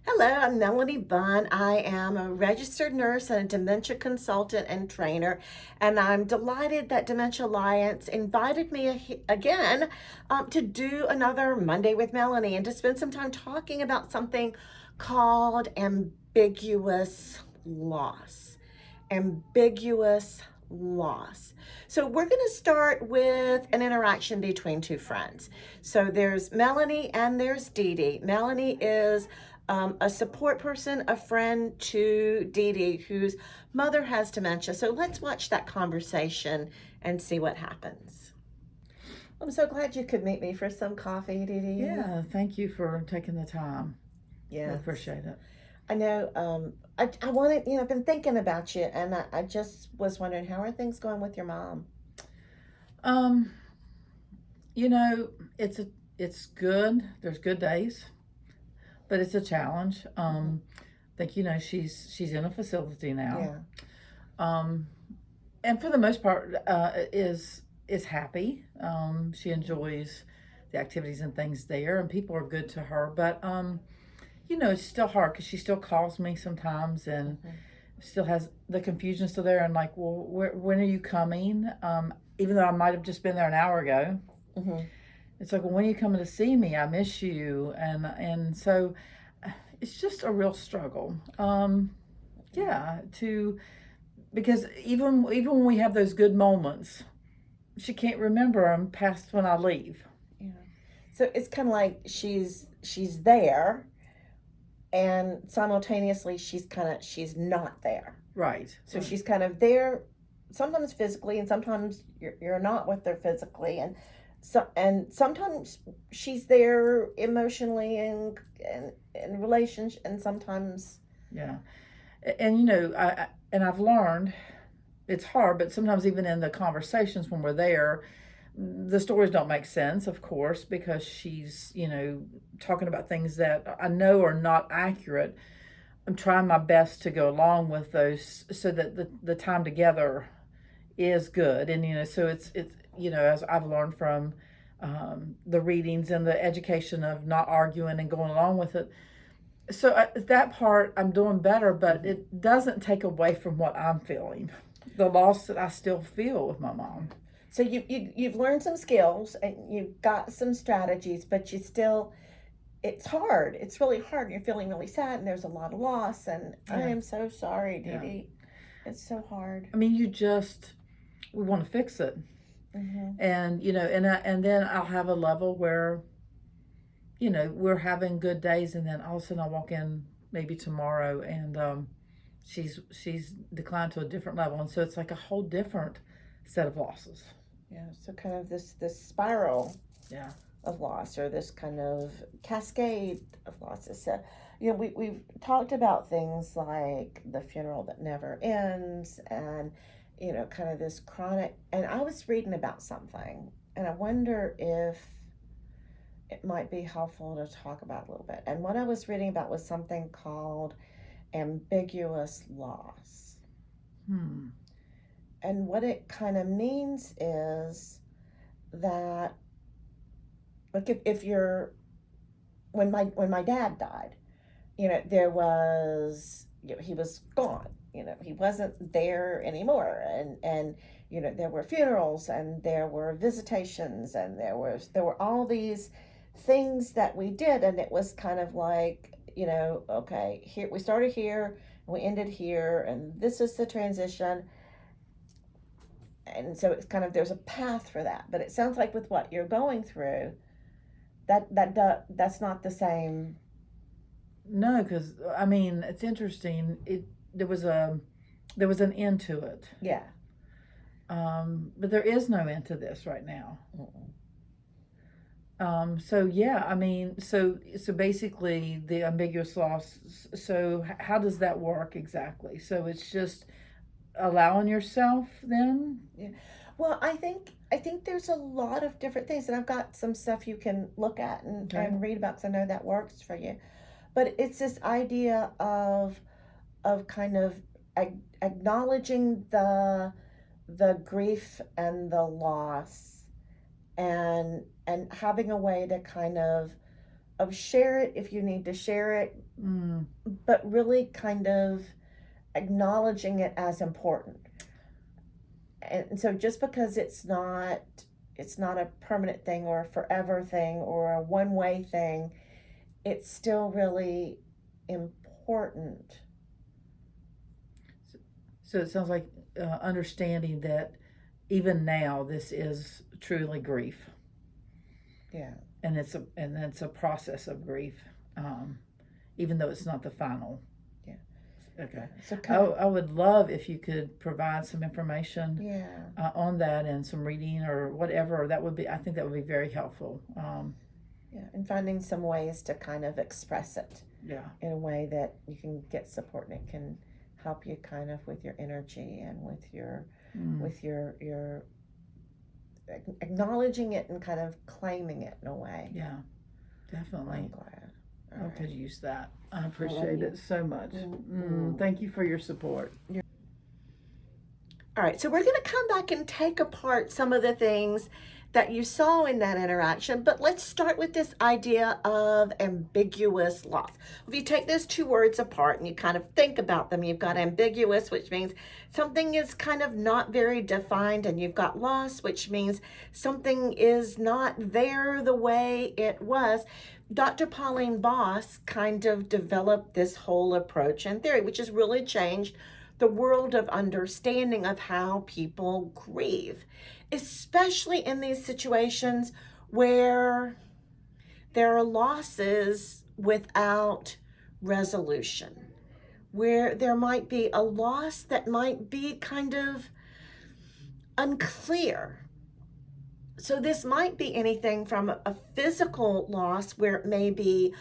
Hello, I'm Melanie Bunn. I am a registered nurse and a dementia consultant and trainer, and I'm delighted that Dementia Alliance invited me again to do another Monday with Melanie and to spend some time talking about something called ambiguous loss. Ambiguous loss. So we're going to start with an interaction between two friends. So there's Melanie and there's Dee Dee. Melanie is a support person, a friend to Dee Dee, whose mother has dementia. So let's watch that conversation and see what happens. I'm so glad you could meet me for some coffee, Dee Dee. Yeah, thank you for taking the time. I Yes. appreciate it. I know. I wanted, I've been thinking about you, and I just was wondering, how are things going with your mom? Um, you know, it's good. There's good days, but it's a challenge. Mm-hmm. I think she's in a facility now. Yeah. Um, and for the most part, is happy. She enjoys the activities and things there, and people are good to her. But it's still hard because she still calls me sometimes and Mm-hmm. still has the confusion still there. And like, well, when are you coming? Even though I might have just been there an hour ago, Mm-hmm. it's like, well, when are you coming to see me? I miss you, and so it's just a real struggle. Yeah, to because even when we have those good moments, she can't remember them past when I leave. Yeah. So it's kind of like she's there, and simultaneously she's not there. Right, So right. she's kind of there, sometimes physically, and sometimes you're not with her physically, and sometimes she's there emotionally and relationship, and sometimes Yeah, and I've learned it's hard, but sometimes even in the conversations when we're there, the stories don't make sense, of course, because she's talking about things that I know are not accurate. I'm trying my best to go along with those so that the time together is good, and so it's as I've learned from the readings and the education of not arguing and going along with it. So that part I'm doing better, but mhm. it doesn't take away from what I'm feeling, the loss that I still feel with my mom. So you've learned some skills and you've got some strategies, but you still, it's hard. It's really hard. You're feeling really sad, and there's a lot of loss. And I Yeah, am so sorry, Dee yeah. Dee. It's so hard. I mean, we want to fix it, Mm-hmm. and and then I'll have a level where we're having good days, and then all of a sudden I walk in maybe tomorrow, and she's declined to a different level, and so it's like a whole different set of losses. Yeah. So kind of this spiral Yeah. of loss, or this kind of cascade of losses. So, we've talked about things like the funeral that never ends, and kind of this chronic. And I was reading about something, and I wonder if it might be helpful to talk about a little bit. And what I was reading about was something called ambiguous loss. Hmm. And what it kind of means is that, like, if you're, when my dad died, there was, he was gone. He wasn't there anymore, and there were funerals, and there were visitations, and there were all these things that we did, and it was kind of like, okay, here we started here, and we ended here, and this is the transition. And so it's kind of, there's a path for that, but it sounds like with what you're going through, that's not the same. No, because I mean it's interesting. There was an end to it, Yeah. but there is no end to this right now. Mm-mm. So yeah, I mean, so basically the ambiguous loss. So how does that work exactly? So it's just allowing yourself then. Yeah. Well, I think there's a lot of different things, and I've got some stuff you can look at and, Okay. and read about, because I know that works for you. But it's this idea of kind of acknowledging the grief and the loss, and having a way to kind of share it if you need to share it, Mm. but really kind of acknowledging it as important. And so just because it's not a permanent thing or a forever thing or a one-way thing, it's still really important. So it sounds like understanding that even now this is truly grief, Yeah. and it's a process of grief, even though it's not the final. Yeah. Okay. So I would love if you could provide some information yeah. on that and some reading or whatever. I think that would be very helpful. Yeah, and finding some ways to kind of express it Yeah. in a way that you can get support and it can help you kind of with your energy and with your acknowledging it and kind of claiming it in a way. Yeah, definitely. I'm glad. I All could right. use that. I appreciate it so much. Mm. Thank you for your support. All right, so we're going to come back and take apart some of the things that you saw in that interaction, but let's start with this idea of ambiguous loss. If you take those two words apart and you kind of think about them, you've got ambiguous, which means something is kind of not very defined, and you've got loss, which means something is not there the way it was. Dr. Pauline Boss kind of developed this whole approach and theory, which has really changed the world of understanding of how people grieve, especially in these situations where there are losses without resolution, where there might be a loss that might be kind of unclear. So this might be anything from a physical loss where maybe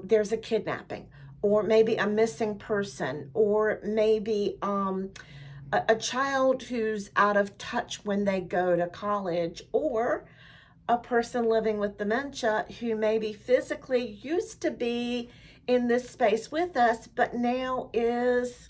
there's a kidnapping, or maybe a missing person, or maybe a child who's out of touch when they go to college, or a person living with dementia who maybe physically used to be in this space with us, but now is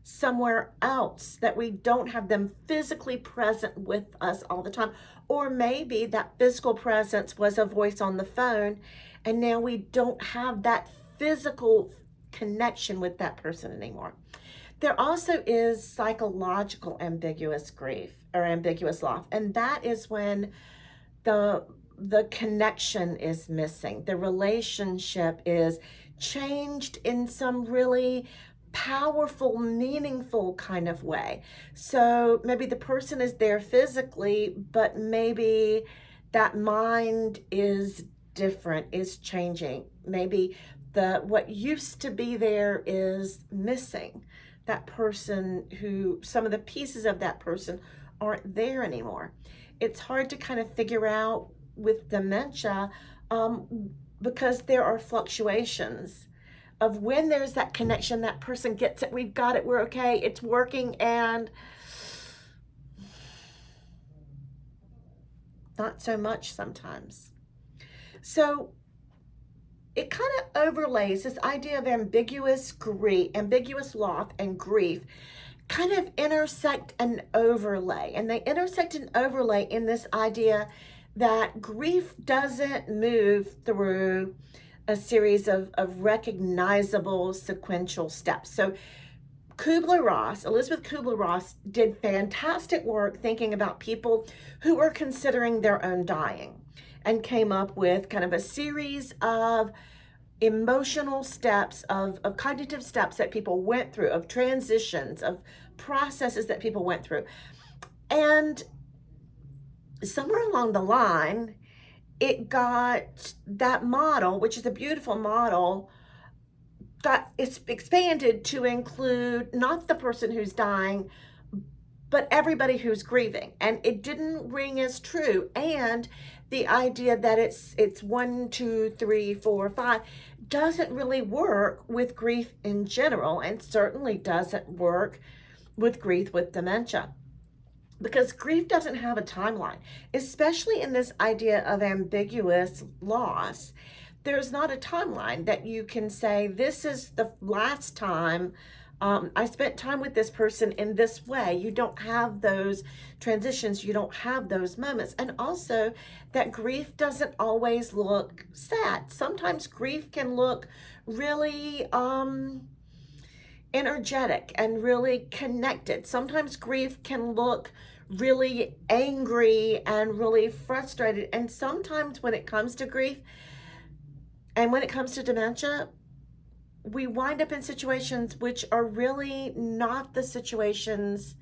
somewhere else, that we don't have them physically present with us all the time. Or maybe that physical presence was a voice on the phone, and now we don't have that physical connection with that person anymore. There also is psychological ambiguous grief or ambiguous loss, and that is when the connection is missing. The relationship is changed in some really powerful, meaningful kind of way. So maybe the person is there physically, but maybe that mind is different, is changing. Maybe what used to be there is missing. That person some of the pieces of that person aren't there anymore. It's hard to kind of figure out with dementia because there are fluctuations of when there's that connection, that person gets it, we've got it, we're okay, it's working, and not so much sometimes. So it kind of overlays this idea of ambiguous loss and grief kind of intersect and overlay. And they intersect and overlay in this idea that grief doesn't move through a series of recognizable sequential steps. So Elizabeth Kubler-Ross did fantastic work thinking about people who were considering their own dying, and came up with kind of a series of emotional steps, of cognitive steps that people went through, of transitions, of processes that people went through. And somewhere along the line, it got that model, which is a beautiful model, it's expanded to include not the person who's dying, but everybody who's grieving. And it didn't ring as true. And the idea that it's 1, 2, 3, 4, 5 doesn't really work with grief in general, and certainly doesn't work with grief with dementia. Because grief doesn't have a timeline, especially in this idea of ambiguous loss. There's not a timeline that you can say, this is the last time I spent time with this person in this way. You don't have those transitions, you don't have those moments. And also, that grief doesn't always look sad. Sometimes grief can look really energetic and really connected. Sometimes grief can look really angry and really frustrated. And sometimes when it comes to grief and when it comes to dementia, we wind up in situations which are really not the situations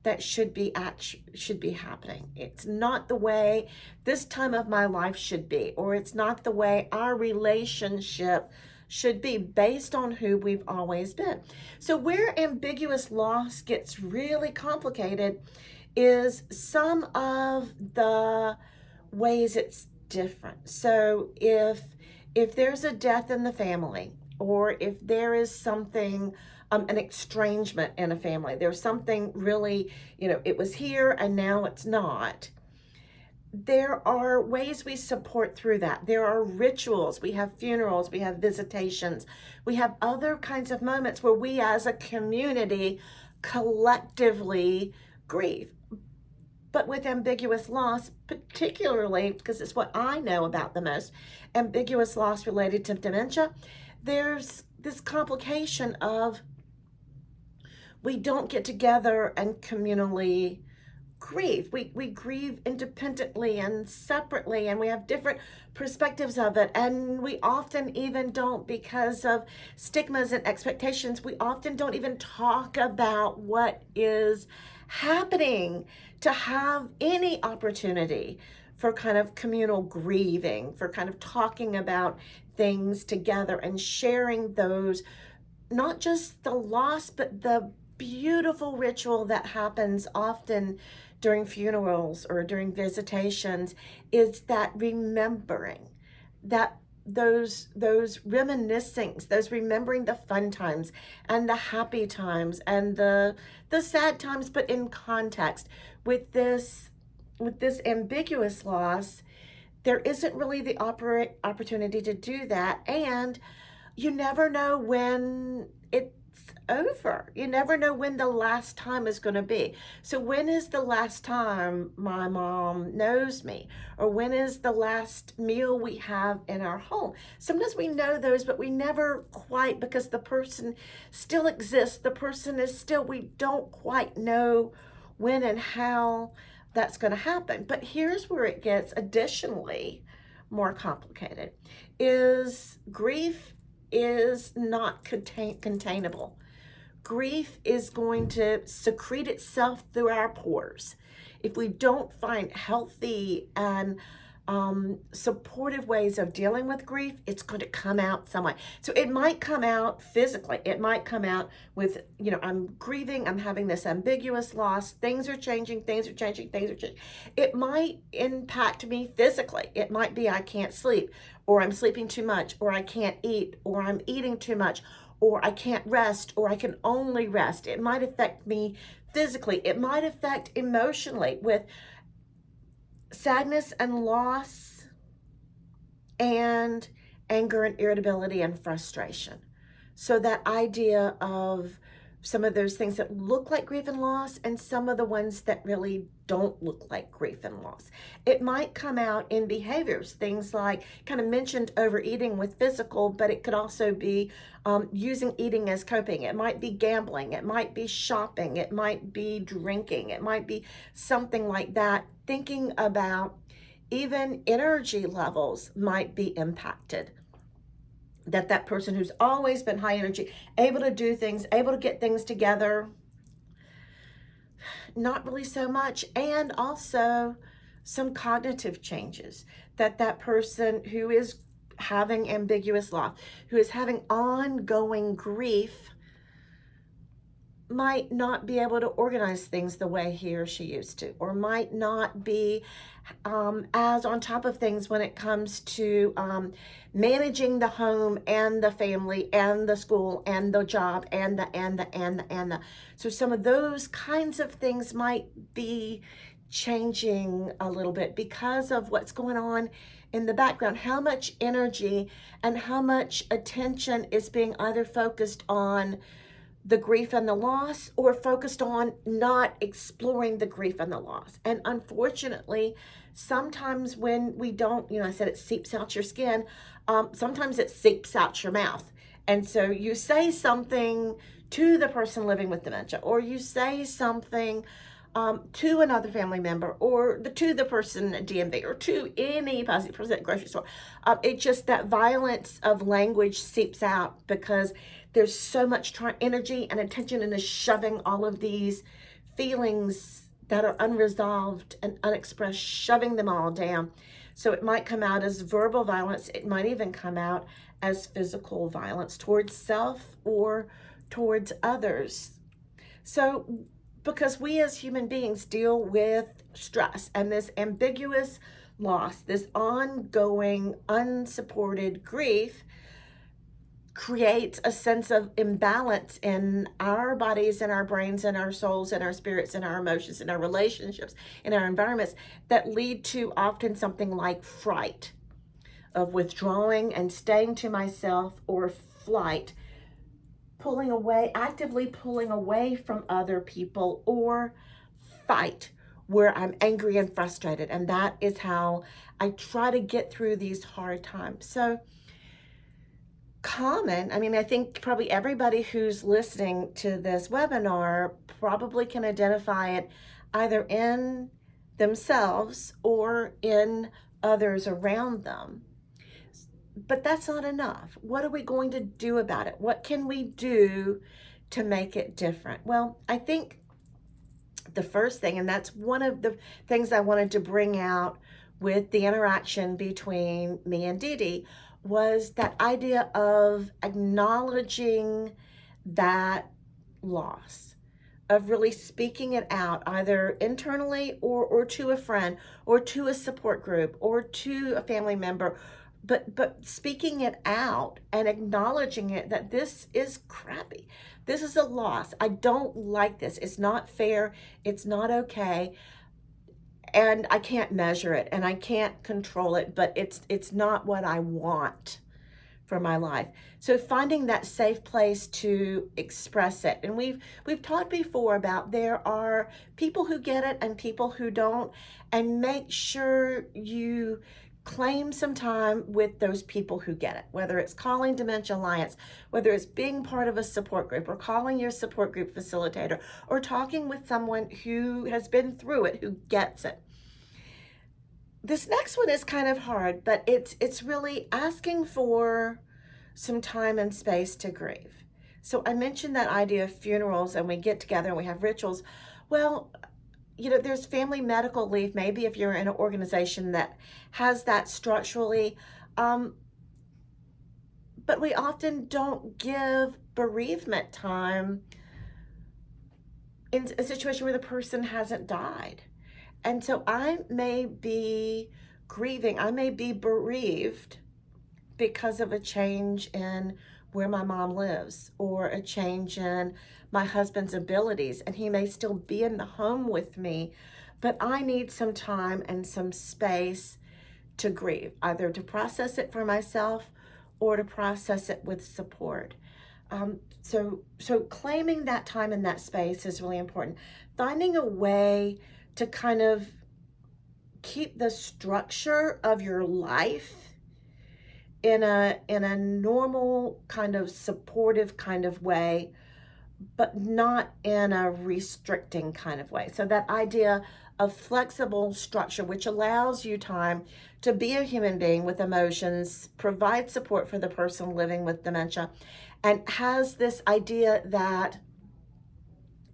that should be happening. It's not the way this time of my life should be, or it's not the way our relationship should be based on who we've always been. So where ambiguous loss gets really complicated is some of the ways it's different. So if there's a death in the family, or if there is something, an estrangement in a family, there's something really, it was here and now it's not. There are ways we support through that. There are rituals. We have funerals. We have visitations. We have other kinds of moments where we as a community collectively grieve. But with ambiguous loss, particularly because it's what I know about the most, ambiguous loss related to dementia, there's this complication of we don't get together and communally grieve. We grieve independently and separately, and we have different perspectives of it. And we often even don't, because of stigmas and expectations, we often don't even talk about what is happening to have any opportunity for kind of communal grieving, for kind of talking about things together and sharing those, not just the loss, but the beautiful ritual that happens often during funerals or during visitations, is that remembering, that those reminiscings, those remembering the fun times and the happy times and the sad times, but in context. With this ambiguous loss, there isn't really the opportunity to do that, and you never know when it's over. You never know when the last time is going to be. So when is the last time my mom knows me? Or when is the last meal we have in our home? Sometimes we know those, but we never quite, because the person still exists. The person is still, we don't quite know when and how that's going to happen. But here's where it gets additionally more complicated, is grief is not containable. Grief is going to secrete itself through our pores. If we don't find healthy and supportive ways of dealing with grief, it's going to come out some way. So it might come out physically. It might come out with, I'm grieving, I'm having this ambiguous loss, things are changing. It might impact me physically. It might be I can't sleep, or I'm sleeping too much, or I can't eat, or I'm eating too much, or I can't rest, or I can only rest. It might affect me physically. It might affect emotionally with sadness and loss and anger and irritability and frustration. So that idea of some of those things that look like grief and loss, and some of the ones that really don't look like grief and loss. It might come out in behaviors, things like, kind of mentioned overeating with physical, but it could also be using eating as coping. It might be gambling, it might be shopping, it might be drinking, it might be something like that. Thinking about even energy levels might be impacted. That person who's always been high energy, able to do things, able to get things together, not really so much. And also some cognitive changes, that person who is having ambiguous loss, who is having ongoing grief, might not be able to organize things the way he or she used to, or might not be as on top of things when it comes to managing the home and the family and the school and the job and the. So some of those kinds of things might be changing a little bit because of what's going on in the background. How much energy and how much attention is being either focused on the grief and the loss, or focused on not exploring the grief and the loss. And unfortunately, sometimes when we don't, I said it seeps out your skin, sometimes it seeps out your mouth. And so you say something to the person living with dementia, or you say something to another family member, or to the person at DMV, or to any positive person at the grocery store. It just, that violence of language seeps out because there's so much energy and attention into shoving all of these feelings that are unresolved and unexpressed, shoving them all down. So it might come out as verbal violence. It might even come out as physical violence towards self or towards others. So because we as human beings deal with stress and this ambiguous loss, this ongoing unsupported grief, creates a sense of imbalance in our bodies and our brains and our souls and our spirits and our emotions and our relationships and our environments that lead to often something like fright, of withdrawing and staying to myself, or flight, pulling away, actively pulling away from other people, or fight, where I'm angry and frustrated. And that is how I try to get through these hard times. So I think probably everybody who's listening to this webinar probably can identify it either in themselves or in others around them. But that's not enough. What are we going to do about it? What can we do to make it different? Well, I think the first thing, and that's one of the things I wanted to bring out with the interaction between me and Dee Dee, was that idea of acknowledging that loss, of really speaking it out, either internally or to a friend or to a support group or to a family member, but speaking it out and acknowledging it, that this is crappy. This is a loss. I don't like this. It's not fair. It's not okay. And I can't measure it and I can't control it, but it's not what I want for my life. So finding that safe place to express it. And we've talked before about there are people who get it and people who don't, and make sure you claim some time with those people who get it, whether it's calling Dementia Alliance, whether it's being part of a support group, or calling your support group facilitator, or talking with someone who has been through it, who gets it. This next one is kind of hard, but it's really asking for some time and space to grieve. So I mentioned that idea of funerals, and we get together and we have rituals. Well, there's family medical leave, maybe if you're in an organization that has that structurally, but we often don't give bereavement time in a situation where the person hasn't died. And so I may be grieving, I may be bereaved because of a change in where my mom lives, or a change in my husband's abilities, and he may still be in the home with me, but I need some time and some space to grieve, either to process it for myself or to process it with support. So claiming that time and that space is really important. Finding a way to kind of keep the structure of your life in a normal kind of supportive kind of way, but not in a restricting kind of way. So that idea of flexible structure, which allows you time to be a human being with emotions, provide support for the person living with dementia, and has this idea that,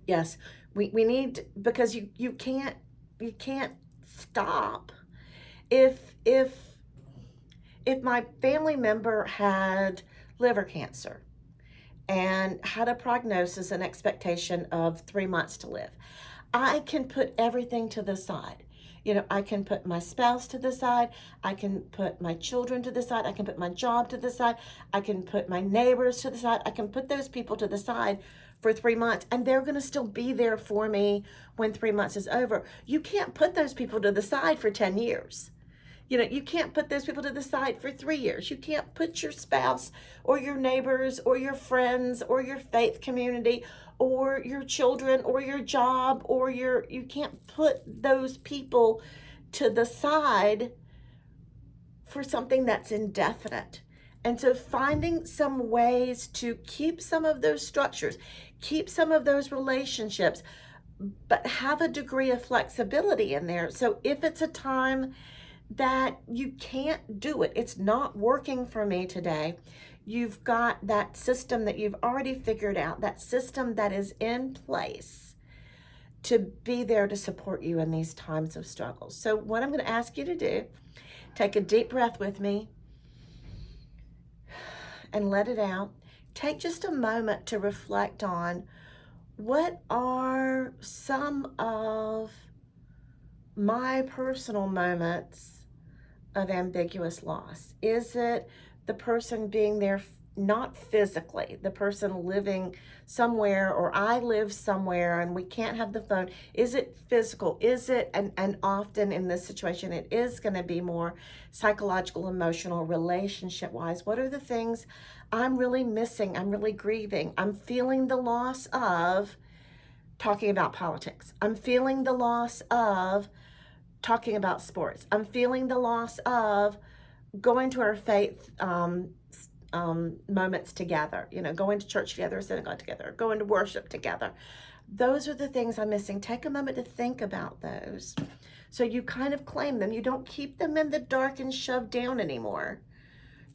yes, we need, because you can't stop. If my family member had liver cancer and had a prognosis and expectation of 3 months to live, I can put everything to the side. I can put my spouse to the side. I can put my children to the side. I can put my job to the side. I can put my neighbors to the side. I can put those people to the side for 3 months, and they're going to still be there for me when 3 months is over. You can't put those people to the side for 10 years. You know, you can't put those people to the side for 3 years. You can't put your spouse or your neighbors or your friends or your faith community or your children or your job or you can't put those people to the side for something that's indefinite. And so finding some ways to keep some of those structures, keep some of those relationships, but have a degree of flexibility in there. So if it's a time that you can't do it, it's not working for me today, you've got that system that you've already figured out, that system that is in place to be there to support you in these times of struggle. So what I'm going to ask you to do, take a deep breath with me and let it out. Take just a moment to reflect on what are some of my personal moments of ambiguous loss. Is it the person being there, not physically, the person living somewhere, or I live somewhere and we can't have the phone? Is it physical? Is it, and often in this situation, it is going to be more psychological, emotional, relationship wise. What are the things I'm really missing? I'm really grieving. I'm feeling the loss of talking about politics. I'm feeling the loss of talking about sports. I'm feeling the loss of going to our faith moments together, you know, going to church together, synagogue together, going to worship together. Those are the things I'm missing. Take a moment to think about those. So you kind of claim them. You don't keep them in the dark and shoved down anymore.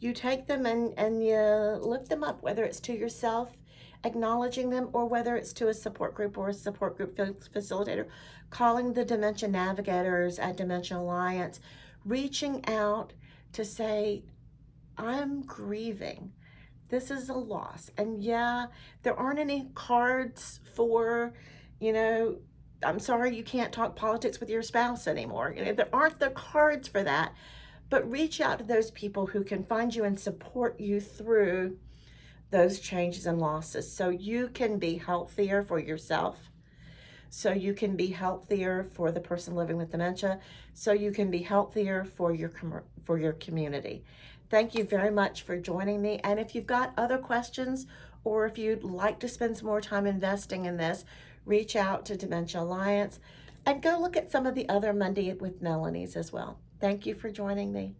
You take them and you look them up, whether it's to yourself, acknowledging them, or whether it's to a support group or a support group facilitator, calling the dementia navigators at Dementia Alliance, reaching out to say, I'm grieving. This is a loss. And yeah, there aren't any cards for, you know, I'm sorry you can't talk politics with your spouse anymore. You know, there aren't the cards for that. But reach out to those people who can find you and support you through those changes and losses so you can be healthier for yourself, so you can be healthier for the person living with dementia, so you can be healthier for your community. Thank you very much for joining me. And if you've got other questions or if you'd like to spend some more time investing in this, reach out to Dementia Alliance and go look at some of the other Monday with Melanies as well. Thank you for joining me.